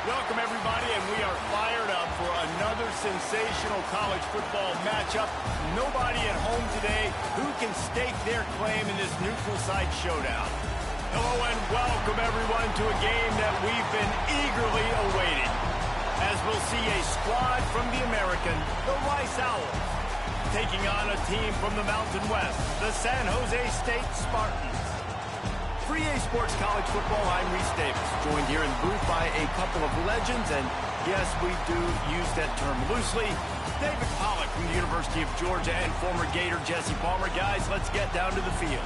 Welcome, everybody, and we are fired up for another sensational college football matchup. Nobody at home today who can stake their claim in this neutral site showdown. Hello and welcome, everyone, to a game that we've been eagerly awaiting, as we'll see a squad from the American, the Rice Owls, taking on a team from the Mountain West, the San Jose State Spartans. For EA Sports College Football, I'm Reese Davis, joined here in the booth by a couple of legends, and yes, we do use that term loosely. David Pollack from the University of Georgia and former Gator Jesse Palmer. Guys, let's get down to the field.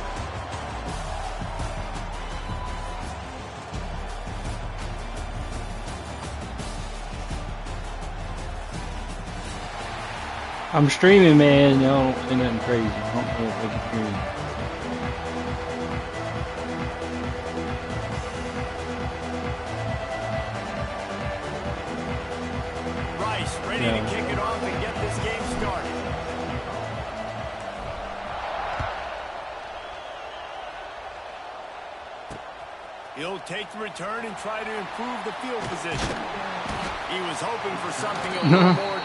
I'm streaming, man. Y'all don't say nothing crazy. I don't know if I can hear you. Ready to kick it off and get this game started. He'll take the return and try to improve the field position. He was hoping for something a little more.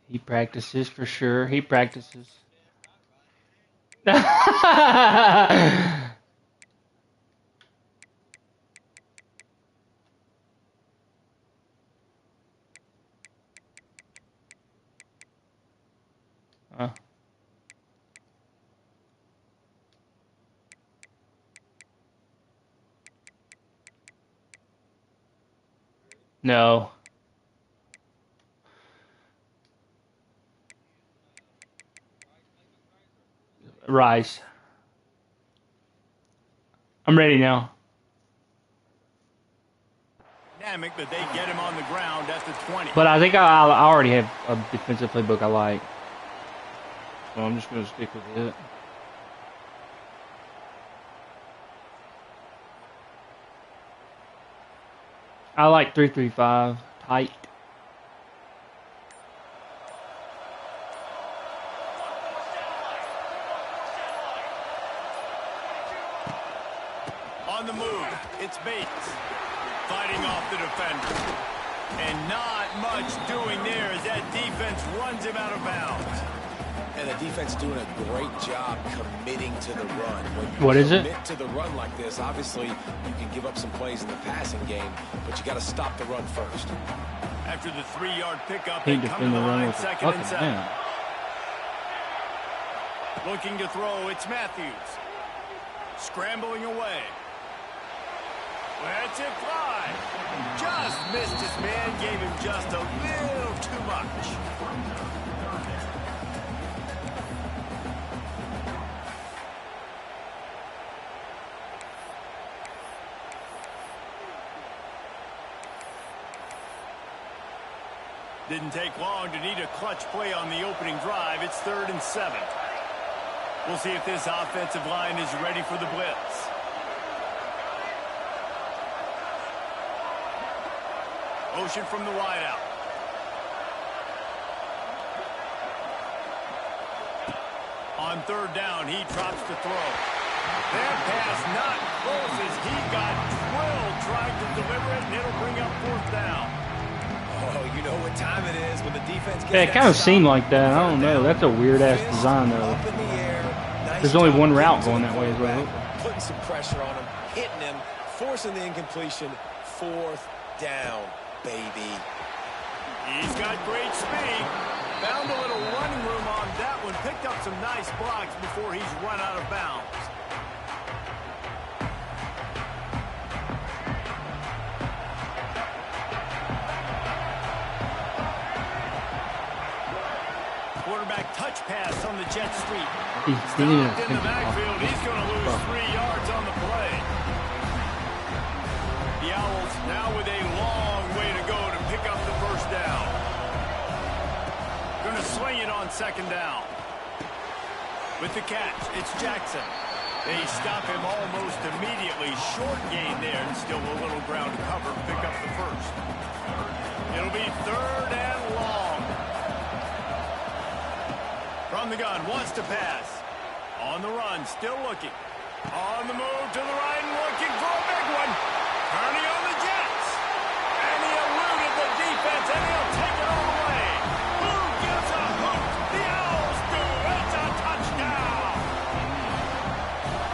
He practices for sure. He practices. No. Rice. I'm ready now. Dynamic, but they get him on the ground at the 20. But I think I already have a defensive playbook I like. So I'm just going to stick with it. I like 3-3-5, tight. On the move, it's Bates, fighting off the defender. And not much doing there as that defense runs him out of bounds. And the defense doing a great job committing to the run. What is it? Commit to the run like this, obviously you can give up some plays in the passing game, but you got to stop the run first. After the 3-yard pickup, He they come to the line, with second and 7. man. Looking to throw, it's Matthews. Scrambling away. Let's it fly. Just missed his man, gave him just a little too much. Didn't take long to need a clutch play on the opening drive. It's 3rd and 7. We'll see if this offensive line is ready for the blitz. Motion from the wideout. On 3rd down, he drops the throw. That pass not close as he got drilled trying to deliver it, and it'll bring up 4th down. Oh, you know what time it is when the defense gets Yeah, it kind of seemed like that. I don't know. That's a weird-ass design, though. Up in the air. Nice There's only one job route getting going to that the way as well. quarterback, putting some pressure on him, hitting him, forcing the incompletion. 4th down, baby. He's got great speed. Found a little running room on that one. Picked up some nice blocks before he's run out of bounds. quarterback touch pass on the jet sweep. He didn't even Stopped in the backfield. He's going to lose 3 yards on the play. The Owls now with a long way to go to pick up the first down. Going to swing it on second down. With the catch, it's Jackson. They stop him almost immediately. Short gain there, and still a little ground to cover to pick up the first. It'll be 3rd and long. From the gun, wants to pass. On the run, still looking. On the move to the right and looking for a big one. Turning on the Jets. And he eluded the defense, and he'll take it all the way. Who gives a hoot? The Owls do. It's a touchdown.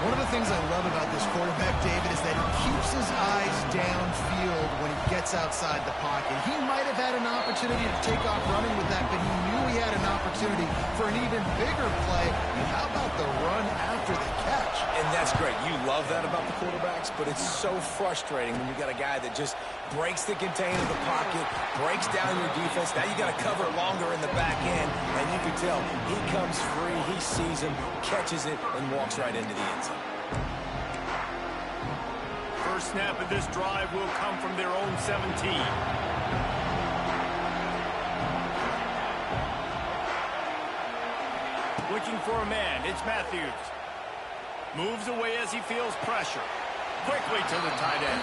One of the things I love about this quarterback, David, is that he keeps his eyes downfield when he gets outside the pocket. He might have had an opportunity to take off running with that, but he knew he had an opportunity for an even bigger play. And how about the run after the catch? And that's great. You love that about the quarterbacks, but it's so frustrating when you got a guy that just breaks the container of the pocket, breaks down your defense. Now you got to cover longer in the back end, and you can tell he comes free, he sees him, catches it, and walks right into the end zone. First snap of this drive will come from their own 17. Looking for a man. It's Matthews. Moves away as he feels pressure. Quickly to the tight end.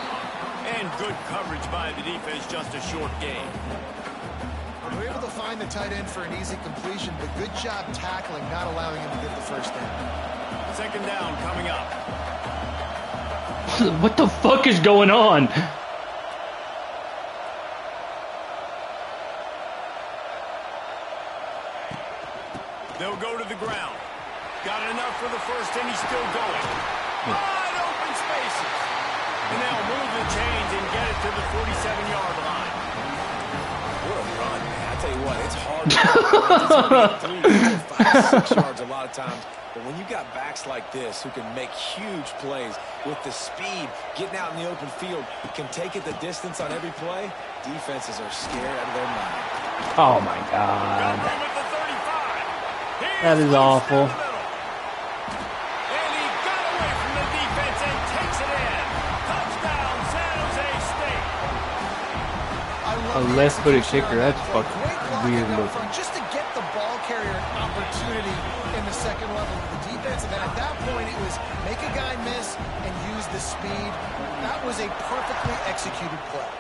And good coverage by the defense, just a short gain. They were able to find the tight end for an easy completion, but good job tackling, not allowing him to get the first down. Second down coming up. What the fuck is going on? They'll go to the ground. Got enough for the first, and he's still going. Wide open spaces. And they'll move the chains and get it to the 47-yard line. What a run, man. I tell you what, it's hard to 3, 4, 5, 6 yards a lot of times. But when you got backs like this who can make huge plays with the speed, getting out in the open field, can take it the distance on every play, defenses are scared out of their mind. Oh my god. Got him at the 35. That is awful. And he got away from the defense and takes it in. Touchdown, San Jose State. A left-footed kicker, that's fucking weird looking. Just to get the ball carrier an opportunity in the second level of the defense. And then at that point, it was make a guy miss and use the speed. That was a perfectly executed play.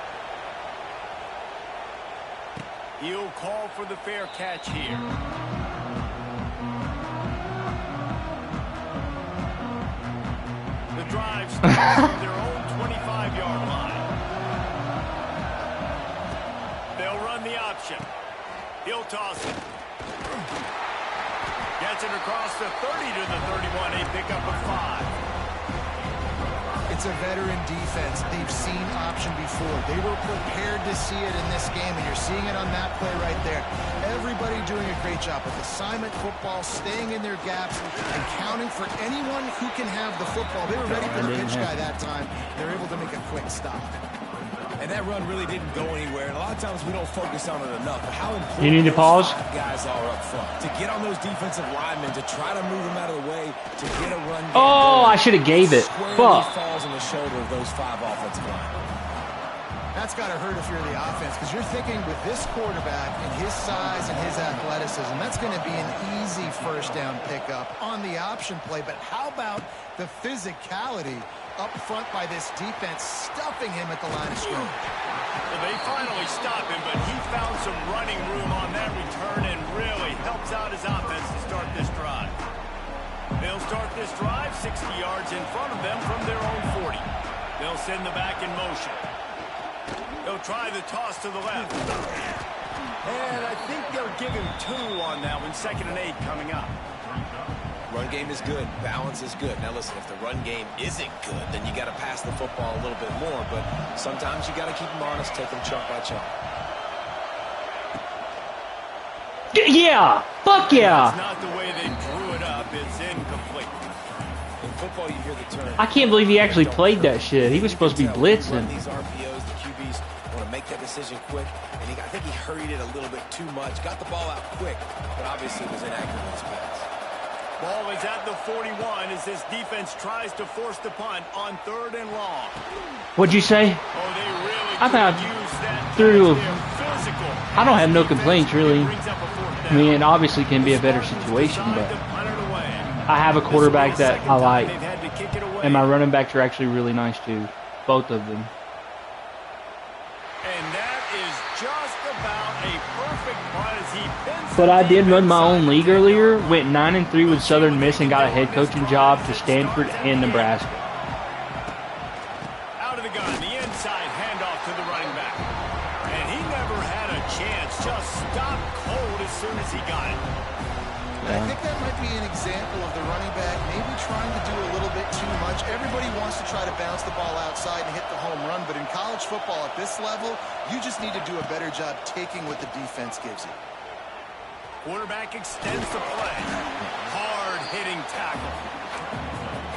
He'll call for the fair catch here. The drive starts from their own 25-yard line. They'll run the option. He'll toss it. Gets it across the 30 to the 31. A pickup of 5. It's a veteran defense. They've seen option before. They were prepared to see it in this game, and you're seeing it on that play right there. Everybody doing a great job with assignment football, staying in their gaps, and counting for anyone who can have the football. They were ready for the pitch guy that time. They're able to make a quick stop. And that run really didn't go anywhere. And a lot of times we don't focus on it enough. But how important You need to pause? guys are up front. To get on those defensive linemen, to try to move them out of the way, to get a run. Oh, I should have gave it. Fuck. Falls on the shoulder of those 5 offensive linemen. That's got to hurt if you're the offense, because you're thinking with this quarterback and his size and his athleticism, that's going to be an easy first down pickup on the option play. But how about the physicality up front by this defense, stuffing him at the line of scrimmage? Well, they finally stop him, but he found some running room on that return and really helps out his offense to start this drive. They'll start this drive 60 yards in front of them from their own 40. They'll send the back in motion. They'll try the toss to the left. And I think they'll give him 2 on that one. 2nd and 8 coming up. Run game is good. Balance is good. Now, listen, if the run game isn't good, then you got to pass the football a little bit more. But sometimes you got to keep them honest, take them chunk by chunk. Yeah! Fuck yeah! It's not the way they drew it up. It's incomplete. In football, you hear the term. I can't believe he actually played that shit. He was supposed to be blitzing. These RPOs, the QBs want to make that decision quick, and I think he hurried it a little bit too much. Got the ball out quick, but obviously was inaccurate with his pass. Ball is at the 41 as this defense tries to force the punt on 3rd and long. What'd you say? Oh, they really I thought could use that. through. Physical. I don't have no complaints, really. Brings up a 4th I down. mean, it obviously can be a better situation, but I have a quarterback that I like, and my running backs are actually really nice too, both of them. And that is just about a perfect punt as he pins But I the did run my defense own side. league earlier, went 9-3 with Southern Miss, and got a head coaching job to Stanford and Nebraska. Out of the gun, the inside handoff to the running back. And he never had a chance, just stopped cold as soon as he got it. I think that might be an example of the running back maybe trying to do a little bit too much. Everybody wants to try to bounce the ball outside and hit the home run, but in college football at this level, you just need to do a better job taking what the defense gives you. Quarterback extends the play. Hard-hitting tackle.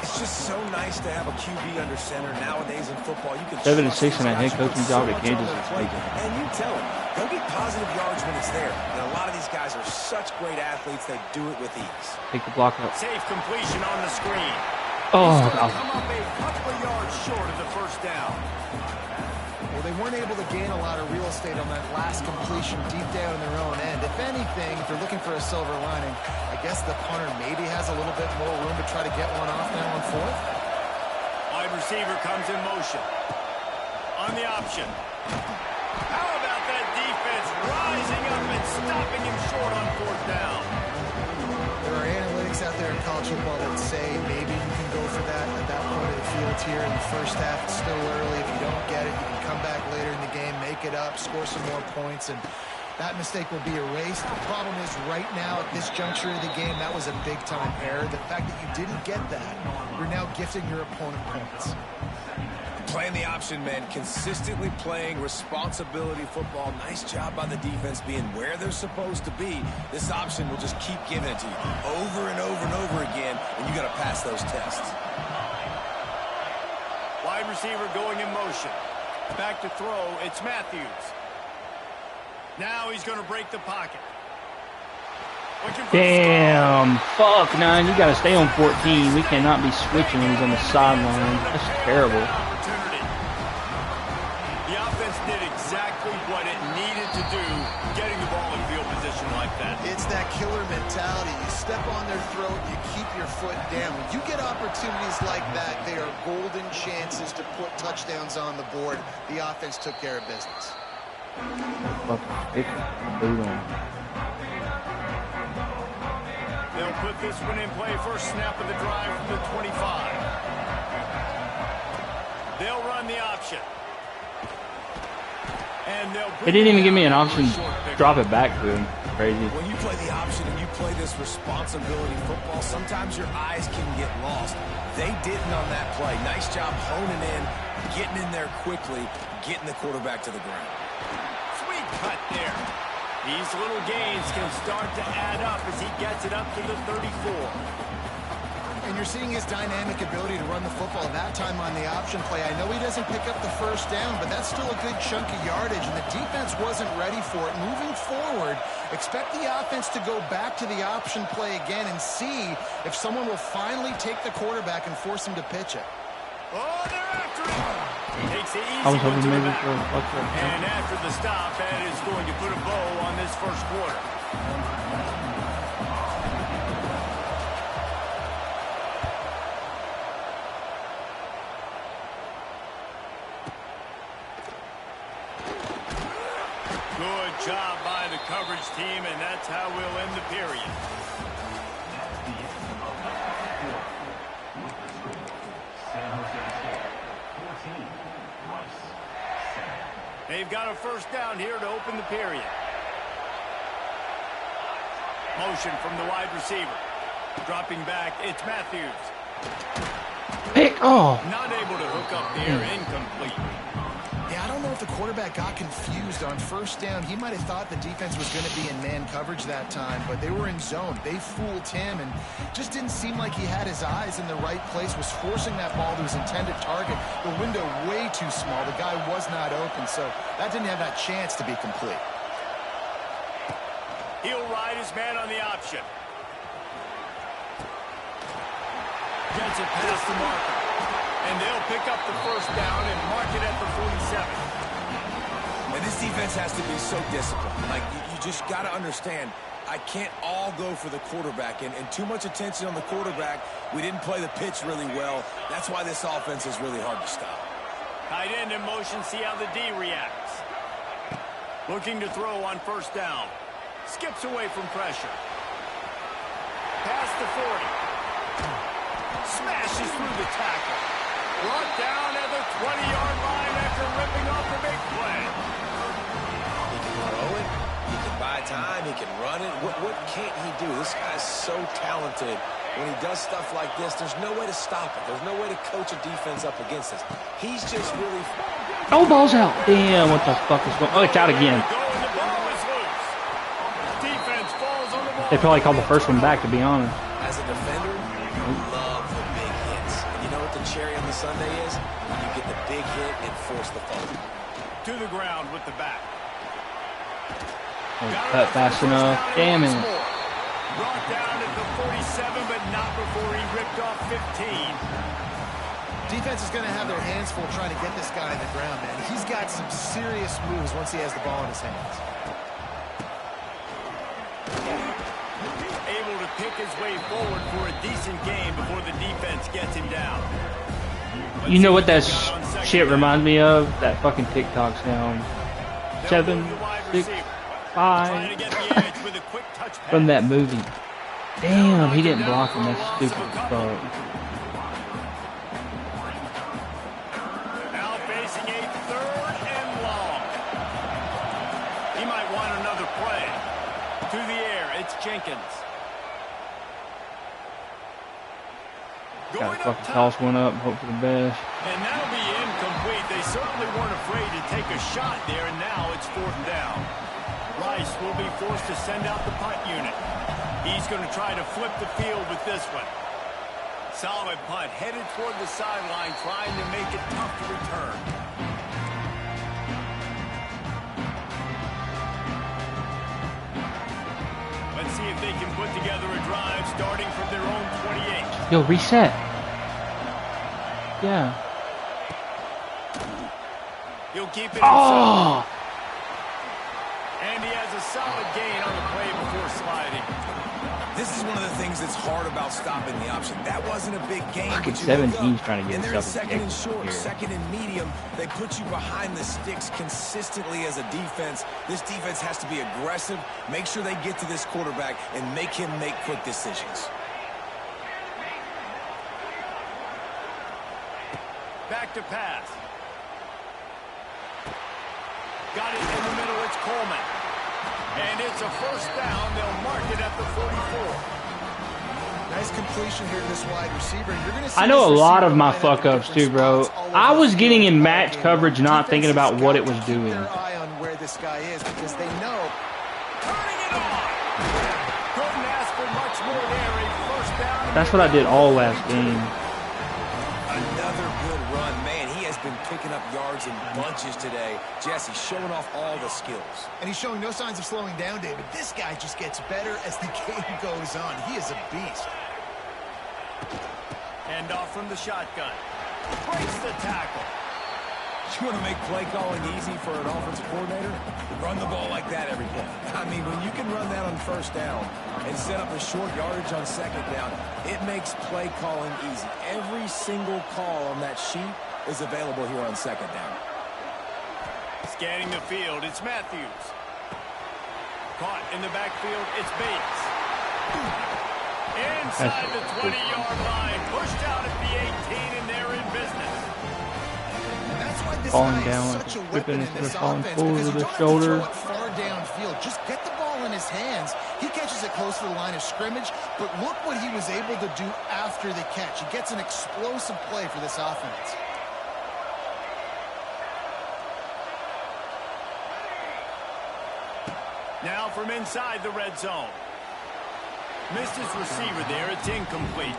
It's just so nice to have a QB under center nowadays in football. You can 7-6 trust and a head these guys. You coaching put job so at much Kansas on their this plate, weekend. and you tell them they'll get positive yards when it's there. And a lot of these guys are such great athletes; they do it with ease. Take the block up. Safe completion on the screen. Oh, He's God. going to come up a couple of yards short of the 1st down. Well, they weren't able to gain a lot of real estate on that last completion deep down in their own end. If anything, if they're looking for a silver lining, I guess the punter maybe has a little bit more room to try to get one off now on 4th. Wide receiver comes in motion. On the option. How about that defense rising up and stopping him short on 4th down? There are analytics out there in college football that say maybe you can go for that at that point of the field here in the 1st half. It's still early. If you don't get it, you can come back later in the game, make it up, score some more points, and that mistake will be erased. The problem is right now at this juncture of the game, that was a big-time error. The fact that you didn't get that, you're now gifting your opponent points. Playing the option, man. Consistently playing responsibility football. Nice job by the defense being where they're supposed to be. This option will just keep giving it to you over and over and over again, and you got to pass those tests. Wide receiver going in motion. Back to throw. It's Matthews. Now he's going to break the pocket. Damn. Fuck, 9. You got to stay on 14. We cannot be switching when he's on the sideline. That's terrible. Opportunity. The offense did exactly what it needed to do, getting the ball in field position like that. It's that killer mentality. You step on their throat, you keep your foot down. When you get opportunities like that, they are golden chances to put touchdowns on the board. The offense took care of business. They'll put this one in play. First snap of the drive from the 25. They'll run the option. And They didn't even give me an option to drop it back to him. Crazy. When you play the option and you play this responsibility football, sometimes your eyes can get lost. They didn't on that play. Nice job honing in, getting in there quickly, getting the quarterback to the ground. Sweet cut there. These little gains can start to add up as he gets it up to the 34. And you're seeing his dynamic ability to run the football that time on the option play. I know he doesn't pick up the 1st down, but that's still a good chunk of yardage, and the defense wasn't ready for it. Moving forward, expect the offense to go back to the option play again and see if someone will finally take the quarterback and force him to pitch it. Oh, they're after him. Takes the easy I was one hoping to the maybe back. for a fuck up. And after the stop, that is going to put a bow on this 1st quarter. Good job by the coverage team, and that's how we'll end the period. They've got a 1st down here to open the period. Motion from the wide receiver. Dropping back, it's Matthews. Pick. Oh. Not able to hook up there, incomplete. Yeah, I don't know if the quarterback got confused on first down. He might have thought the defense was going to be in man coverage that time, but they were in zone. They fooled him and just didn't seem like he had his eyes in the right place, was forcing that ball to his intended target. The window way too small. The guy was not open, so that didn't have that chance to be complete. He'll ride his man on the option. Gets it past the marker. And they'll pick up the first down and mark it at the 47. And this defense has to be so disciplined. Like, you just got to understand, I can't all go for the quarterback. And too much attention on the quarterback. We didn't play the pitch really well. That's why this offense is really hard to stop. Tight end in motion, see how the D reacts. Looking to throw on first down. Skips away from pressure. Past the 40. Smashes through the tackle. Brought down at the 20-yard line after ripping off the big play. He can throw it. He can buy time. He can run it. What can't he do? This guy's so talented. When he does stuff like this, there's no way to stop it. There's no way to coach a defense up against this. He's just really... Oh, ball's out. Damn, what the fuck is going on? Oh, it's out again. They probably called the first one back, to be honest. As a defender, you love the big hits. And you know what the cherry on the sundae is? You get the big hit and force the fumble. To the ground with the back. Cut fast enough. Damn it. Brought down at the 47, but not before he ripped off 15. Defense is going to have their hands full trying to get this guy on the ground, man. He's got some serious moves once he has the ball in his hands. Able to pick his way forward for a decent game before the defense gets him down. You know what that shit reminds me of? That fucking TikTok sound. 7, 6, 5. From that movie. Damn, he didn't block him. That's stupid as fuck. Now facing a 3rd and long. He might want another play. To the air, it's Jenkins. Gotta fucking toss one up and hope for the best. And that'll be incomplete. They certainly weren't afraid to take a shot there, and now it's 4th down. Rice will be forced to send out the punt unit. He's going to try to flip the field with this one. Solid punt, headed toward the sideline, trying to make it tough to return. Let's see if they can put together a drive starting from their own 28. Yo, reset. Yeah. He'll keep it Oh! himself. And he has a solid gain on the play before sliding. This is one of the things that's hard about stopping the option. That wasn't a big gain. Fucking 17's trying to get and they're himself second and short, here. second and medium. They put you behind the sticks consistently as a defense. This defense has to be aggressive, make sure they get to this quarterback, and make him make quick decisions. Back to pass. Got it in the middle. It's Coleman. And it's a first down. They'll mark it at the 44. Nice completion here to this wide receiver. You're gonna see I know a lot of my fuck-ups too, bro. I was getting in match coverage not thinking about what it was doing. Their eye on where this guy is because they know. Turning it on. Couldn't ask for much more there. A first down. That's what I did all last game. Another good run. Man, he has been picking up yards in bunches today. Jesse showing off all the skills. And he's showing no signs of slowing down, David. This guy just gets better as the game goes on. He is a beast. Hand off from the shotgun. Breaks the tackle. You want to make play calling easy for an offensive coordinator? Run the ball like that every play. I mean, when you can run that on first down and set up a short yardage on second down, it makes play calling easy. Every single call on that sheet is available here on second down. Scanning the field, it's Matthews. Caught in the backfield, it's Bates. Inside the 20-yard line, pushed out at the 18, and they're in business. And that's why this Falling guy down is like such a a whipping weapon in instead of this falling offense forward because with you the don't have to shoulder. throw it far downfield. Just get the ball in his hands. He catches it close to the line of scrimmage, but look what he was able to do after the catch. He gets an explosive play for this offense. now from inside the red zone. Missed his receiver there. It's incomplete.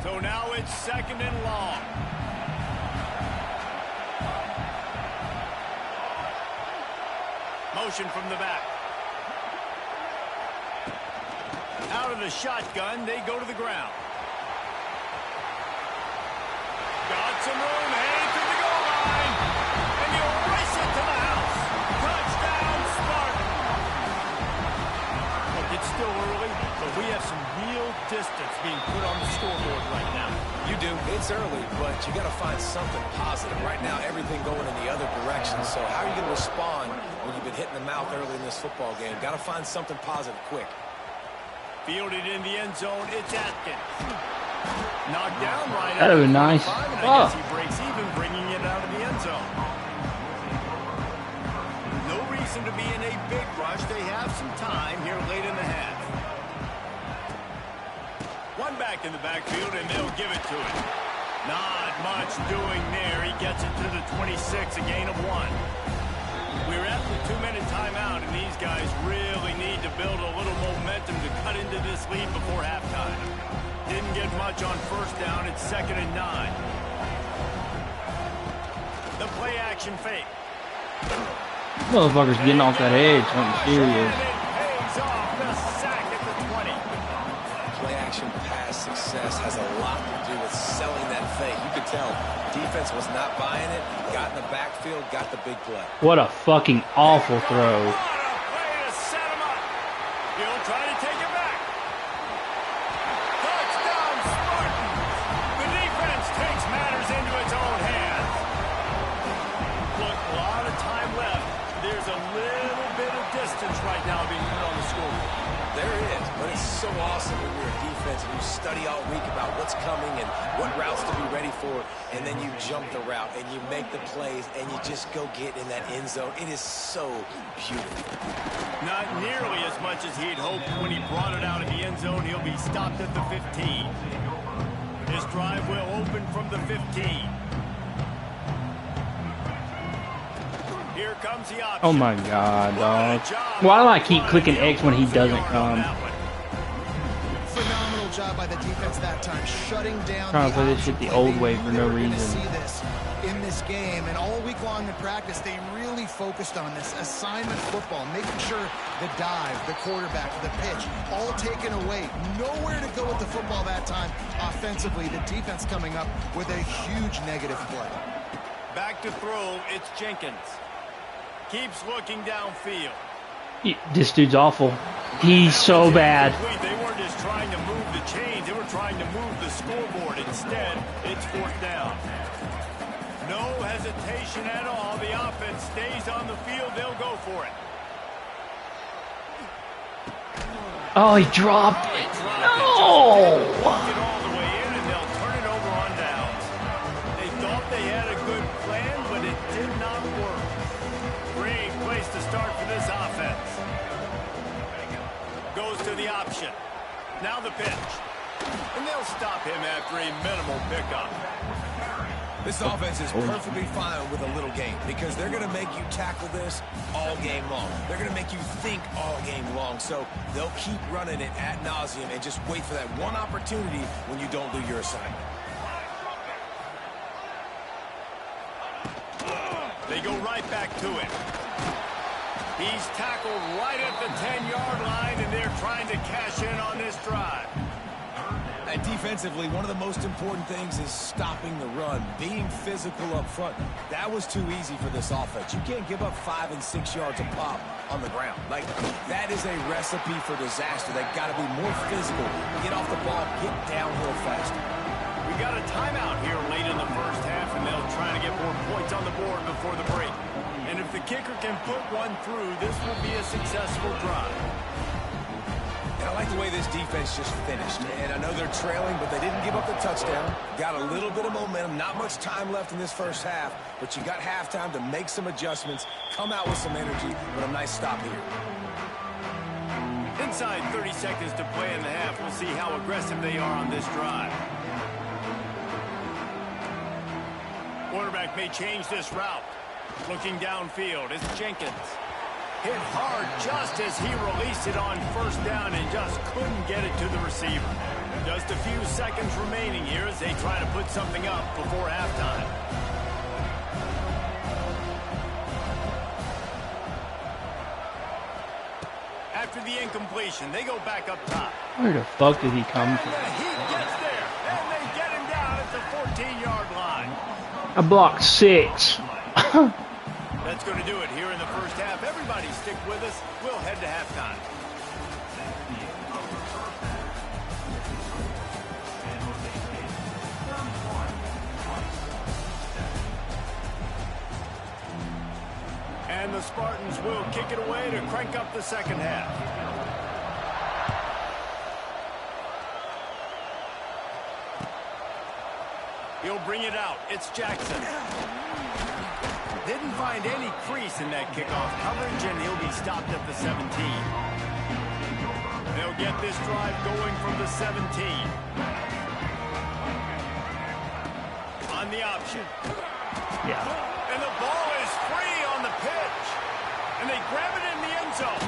So now it's 2nd and long. Motion from the back. Out of the shotgun, they go to the ground. Got some room, headed to the goal line. And he'll race it to the house. Touchdown, Spartan. Look, it's still early, but we have some real distance being put on the scoreboard right now. You do. It's early, but you got to find something positive. Right now, everything going in the other direction. So how are you going to respond when you've been hit in the mouth early in this football game? Got to find something positive quick. Fielded in the end zone, it's Atkins. Knocked down right that would be nice. I guess he breaks even, bringing it out of the end zone. No reason to be in a big rush. They have some time here late in the half. One back in the backfield, and they'll give it to him. Not much doing there. He gets it to the 26, a gain of 1. We're at the 2-minute timeout, and these guys really need to build a little momentum to cut into this lead before halftime. Didn't get much on 1st down. It's 2nd and 9. The play action fake. Motherfucker's getting off that edge. Something serious. And it pays off. The sack at the 20. Play action pass success has a lot to do with selling that fake. You could tell defense was not buying it. Got in the backfield, got the big play. What a fucking awful throw. What a play to set him up. He'll try to take it back. Touchdown, Spartans. The defense takes matters into its own hands. Look, a lot of time left. There's a little bit of distance right now being put on the scoreboard. There is, but it's so awesome when you're a defense and you study all week about what's coming and what routes to be ready for, and then you jump the route and you make the plays and you just go get in that end zone. It is so beautiful. Not nearly as much as he'd hoped when he brought it out of the end zone. He'll be stopped at the 15. His drive will open from the 15. Here comes the option. Oh my god, dog. Why do I keep clicking X when he doesn't come? Phenomenal job by the defense that time, shutting down. Trying to play this shit the old way for no reason. See this in this game, and all week long in practice, they really focused on this assignment football, making sure the dive, the quarterback, the pitch, all taken away. Nowhere to go with the football that time. Offensively, the defense coming up with a huge negative play. Back to throw, it's Jenkins. Keeps looking downfield. This dude's awful. He's so bad. They weren't just trying to move the chains. They were trying to move the scoreboard. Instead, it's 4th down. No hesitation at all. The offense stays on the field. They'll go for it. Oh, he dropped it. No! Walk it all the way in, and they'll turn it over on downs. They thought they had a good plan, but it did not work. Great place to start for this offense. Goes to the option. Now the pitch. And they'll stop him after a minimal pickup. This offense is perfectly fine with a little game because they're going to make you tackle this all game long. They're going to make you think all game long. So they'll keep running it ad nauseum and just wait for that one opportunity when you don't do your assignment. They go right back to it. He's tackled right at the 10-yard line, and they're trying to cash in on this drive. And defensively, one of the most important things is stopping the run, being physical up front. That was too easy for this offense. You can't give up 5 and 6 yards a pop on the ground. Like, that is a recipe for disaster. They've got to be more physical, get off the ball, get downhill faster. We got a timeout here late in the first half, and they'll try to get more points on the board before the break. And if the kicker can put one through, this will be a successful drive. And I like the way this defense just finished. And I know they're trailing, but they didn't give up the touchdown. Got a little bit of momentum. Not much time left in this first half, but you got halftime to make some adjustments, come out with some energy, but a nice stop here. Inside 30 seconds to play in the half. We'll see how aggressive they are on this drive. Quarterback may change this route. Looking downfield, it's Jenkins. Hit hard just as he released it on first down and just couldn't get it to the receiver. Just a few seconds remaining here as they try to put something up before halftime. After the incompletion, they go back up top. Where the fuck did he come from? He gets there, and they get him down at the 14-yard line. I blocked 6. That's going to do it here in the first half. Everybody stick with us. We'll head to halftime. And the Spartans will kick it away to crank up the second half. He'll bring it out. It's Jackson. Didn't find any crease in that kickoff coverage, and he'll be stopped at the 17. They'll get this drive going from the 17. On the option. Yeah. And the ball is free on the pitch. And they grab it in the end zone.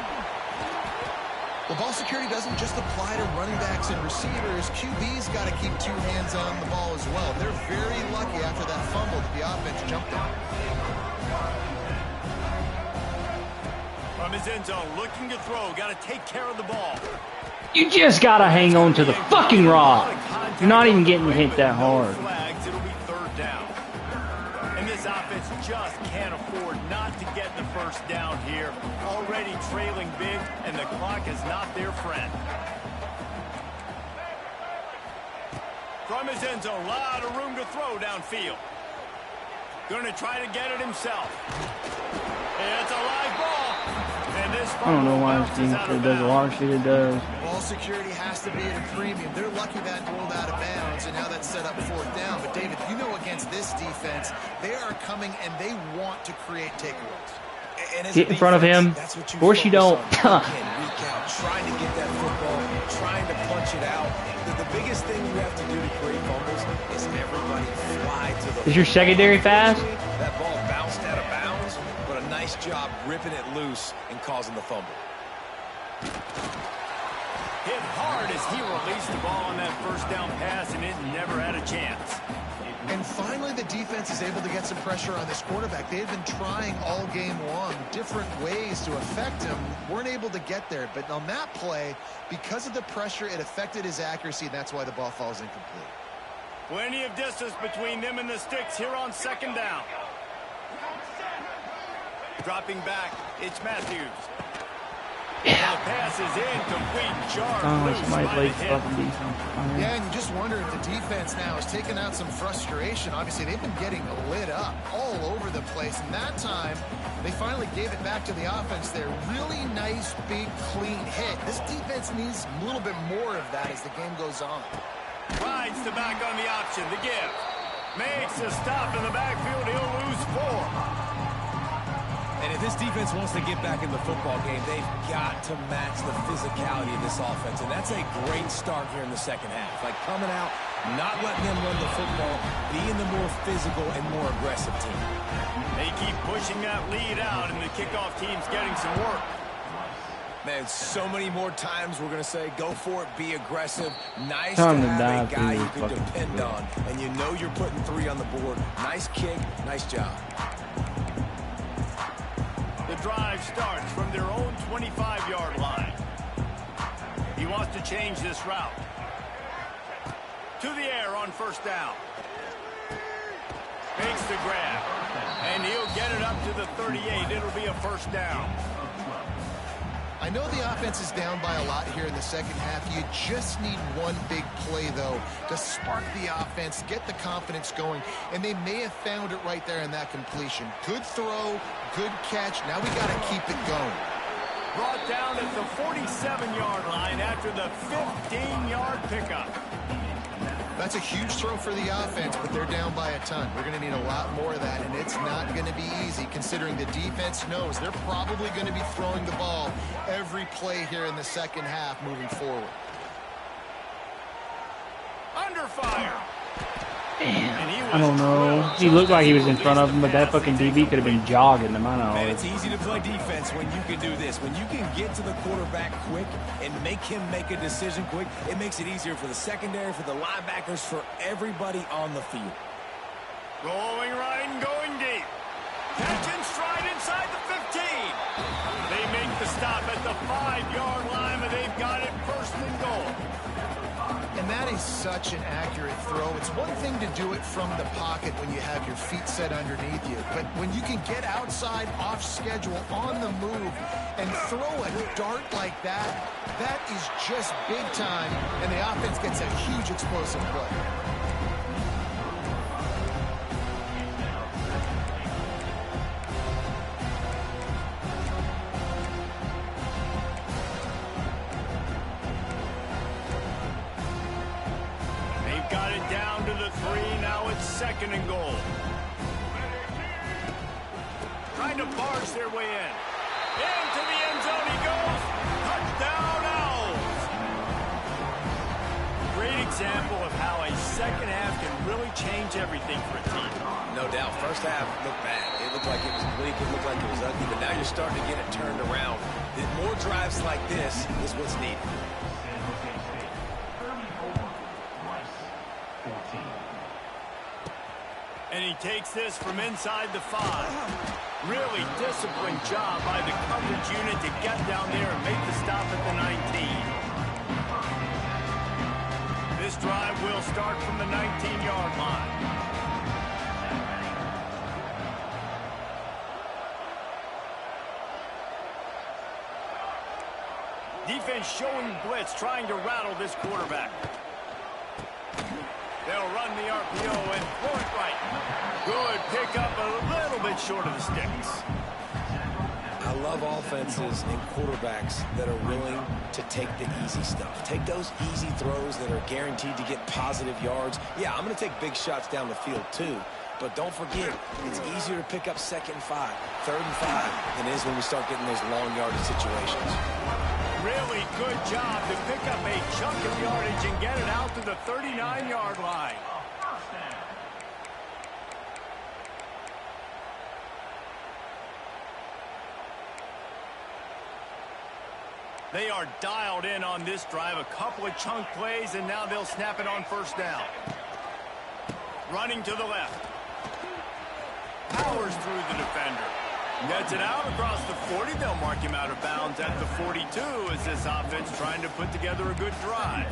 Well, ball security doesn't just apply to running backs and receivers. QB's got to keep 2 hands on the ball as well. They're very lucky after that fumble that the offense jumped on. From his end zone, looking to throw. Got to take care of the ball. You just gotta hang on to the fucking rock. You're not even getting hit that hard. Flags, it'll be third down. And this offense just can't afford not to get the first down here. Already trailing big, and the clock is not their friend. From his end zone, a lot of room to throw downfield. Going to try to get it himself. And it's a live ball. And this I don't know why this team does a lot of shit it does. Ball security has to be at a premium. They're lucky that rolled out of bounds, and now that's set up 4th down. But, David, you know against this defense, they are coming and they want to create takeaways. Get in front of him. Of course you don't. Trying to get that football, trying to punch it out. The biggest thing you have to do to create fumbles is everybody fly to the... Is your secondary fast? That ball bounced out of bounds, but a nice job ripping it loose and causing the fumble. Hit hard as he released the ball on that first down pass, and it never had a chance. And finally, the defense is able to get some pressure on this quarterback. They've been trying all game long different ways to affect him. Weren't able to get there. But on that play, because of the pressure, it affected his accuracy, and that's why the ball falls incomplete. Plenty of distance between them and the sticks here on second down. Dropping back, it's Matthews. And the pass is incomplete. Jarred loose by the hit. Yeah, and you just wonder if the defense now has taken out some frustration. Obviously, they've been getting lit up all over the place. And that time, they finally gave it back to the offense there. Really nice, big, clean hit. This defense needs a little bit more of that as the game goes on. Rides the back on the option. The give. Makes a stop in the backfield. He'll lose 4. And if this defense wants to get back in the football game, they've got to match the physicality of this offense. And that's a great start here in the second half. Like coming out, not letting them run the football, being the more physical and more aggressive team. They keep pushing that lead out, and the kickoff team's getting some work. Man, so many more times we're going to say, go for it, be aggressive. Nice Time to to have a dive guy through you can fucking depend on. And you know you're putting 3 on the board. Nice kick, nice job. The drive starts from their own 25-yard line. He wants to change this route. To the air on first down. Makes the grab. And he'll get it up to the 38. It'll be a first down. I know the offense is down by a lot here in the second half. You just need one big play, though, to spark the offense, get the confidence going, and they may have found it right there in that completion. Good throw, good catch. Now we got to keep it going. Brought down at the 47-yard line after the 15-yard pickup. That's a huge throw for the offense, but they're down by a ton. We're going to need a lot more of that, and it's not going to be easy considering the defense knows they're probably going to be throwing the ball every play here in the second half moving forward. Under fire. Damn, I don't know. He looked like he was in front of him, but that fucking DB could have been jogging him. I know. Man, it's easy to play defense when you can do this. When you can get to the quarterback quick and make him make a decision quick, it makes it easier for the secondary, for the linebackers, for everybody on the field. Rolling right and going deep. Catch and stride inside the 15. They make the stop at the 5-yard line, but they've got it first and goal. And that is such an accurate throw. It's one thing to do it from the pocket when you have your feet set underneath you, but when you can get outside, off schedule, on the move, and throw a dart like that, that is just big time, and the offense gets a huge explosive play. Second and goal. Trying to barge their way in. Into the end zone he goes. Touchdown Owls. Great example of how a second half can really change everything for a team. No doubt. First half looked bad. It looked like it was bleak. It looked like it was ugly. But now you're starting to get it turned around. More drives like this is what's needed. And he takes this from inside the 5. Really disciplined job by the coverage unit to get down there and make the stop at the 19. This drive will start from the 19-yard line. Defense showing blitz, trying to rattle this quarterback. They'll run the RPO and throw it right. Good pickup, a little bit short of the sticks. I love offenses and quarterbacks that are willing to take the easy stuff. Take those easy throws that are guaranteed to get positive yards. Yeah, I'm going to take big shots down the field too. But don't forget, it's easier to pick up 2nd and 5, 3rd and 5 than it is when we start getting those long yardage situations. Really good job to pick up a chunk of yardage and get it out to the 39-yard line. They are dialed in on this drive. A couple of chunk plays, and now they'll snap it on first down. Running to the left. Powers through the defender. Gets it out across the 40. They'll mark him out of bounds at the 42 as this offense trying to put together a good drive.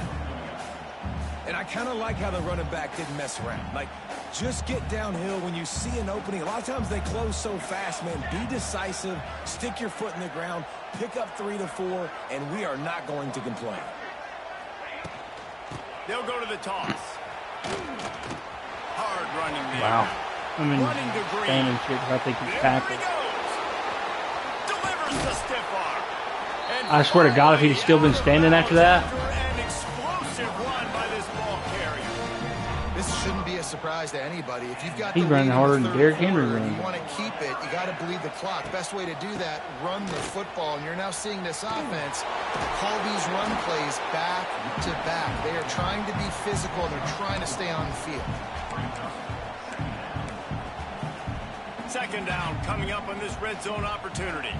And I kind of like how the running back didn't mess around. Like, just get downhill when you see an opening. A lot of times they close so fast, man. Be decisive. Stick your foot in the ground. Pick up 3 to 4, and we are not going to complain. They'll go to the toss. Hard running there. Wow. I mean, standing shit because I think he's tackled. Delivers the stiff arm. I swear to God, if he'd still been standing after that. An explosive run by this ball carrier. This shouldn't be a surprise to anybody. If you've got he's running harder than Derrick Henry runs. You want to keep it, you got to bleed the clock. Best way to do that, run the football. And you're now seeing this offense call these run plays back to back. They are trying to be physical, and they're trying to stay on the field. Second down coming up on this red zone opportunity.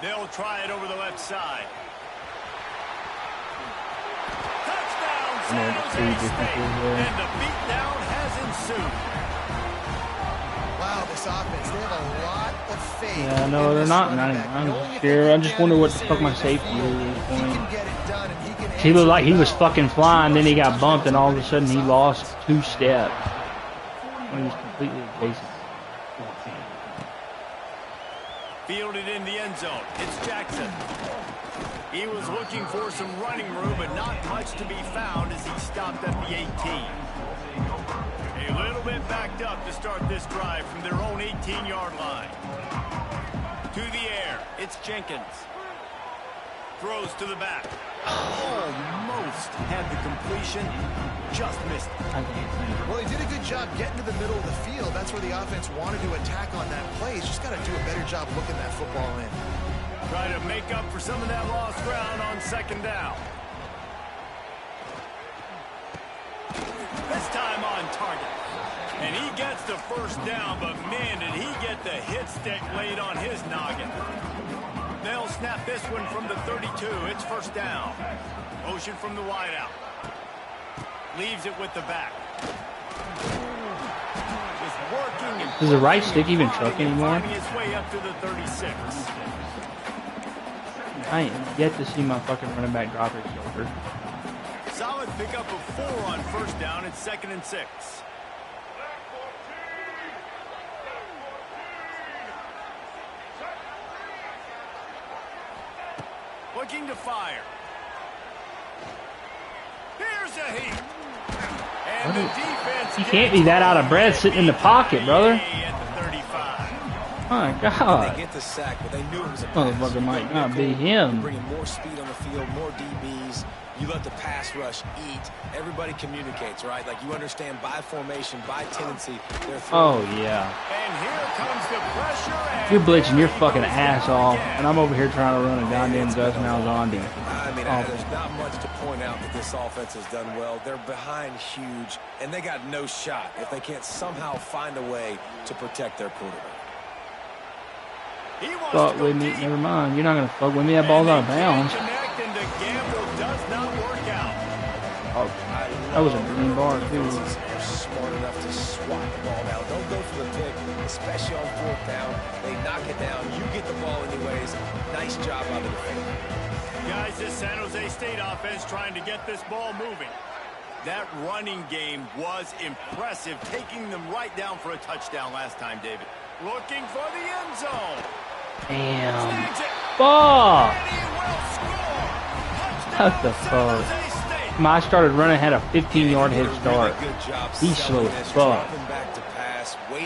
They'll try it over the left side. Touchdown, San Jose State. And the beatdown has ensued. Wow, this offense, they have a lot of faith. Yeah, no, they're not. I'm just scared. I just wonder what the fuck my safety is at this point. He looked like he was fucking flying, then he got bumped, and all of a sudden he lost 2 steps. He was completely adjacent. Fielded in the end zone. It's Jackson. He was looking for some running room, but not much to be found as he stopped at the 18. A little bit backed up to start this drive from their own 18-yard line. It's Jenkins. Throws to the back. Almost had the completion. Just missed it. Well, he did a good job getting to the middle of the field. That's where the offense wanted to attack on that play. He's just got to do a better job looking that football in. Try to make up for some of that lost ground on second down. This time on target. And he gets the first down, but man, did he get the hit stick laid on his noggin. They'll snap this one from the 32. It's first down. Motion from the wideout. Leaves it with the back. Just working. Does the right stick even truck anymore? Finding his way up to the 36. I ain't yet to see my fucking running back drop his shoulder. Solid pickup of 4 on first down. It's 2nd and 6. Looking to fire. Here's a heat. And the defense You can't be that out of breath sitting in the pocket, brother. At the 35. My They God. get the sack, but they knew it was a pass. Motherfucker might not be him. Bringing more speed on the field, more DBs. You let the pass rush eat. Everybody communicates, right? Like you understand by formation, by tendency, they're Oh, throwing. yeah. And here comes the pressure. And You're blitzing your there he fucking goes ass off, again. and I'm over here trying to run a goddamn Gus Malzahn. I mean, Oh. there's not much to point out that this offense has done well. They're behind huge, and they got no shot if they can't somehow find a way to protect their quarterback. He wants Fuck to go with me. deep. Never mind. You're not going to fuck with me. That ball's out of bounds. And they can't connect, and the gamble does not work out. Oh, that was a green bar, too. They're smart enough to swat the ball down. Don't go for the pick, especially on 4th down. They knock it down. You get the ball anyways. Nice job out of the field. Guys, this San Jose State offense trying to get this ball moving. That running game was impressive, taking them right down for a touchdown last time, David. Looking for the end zone. Damn. Snags it. Fuck. And he will score. What the Touchdown, fuck? San Jose State. I started running, had a 15-yard head Really start. good job He's slow selling as this, fuck. dropping back to pass, waiting.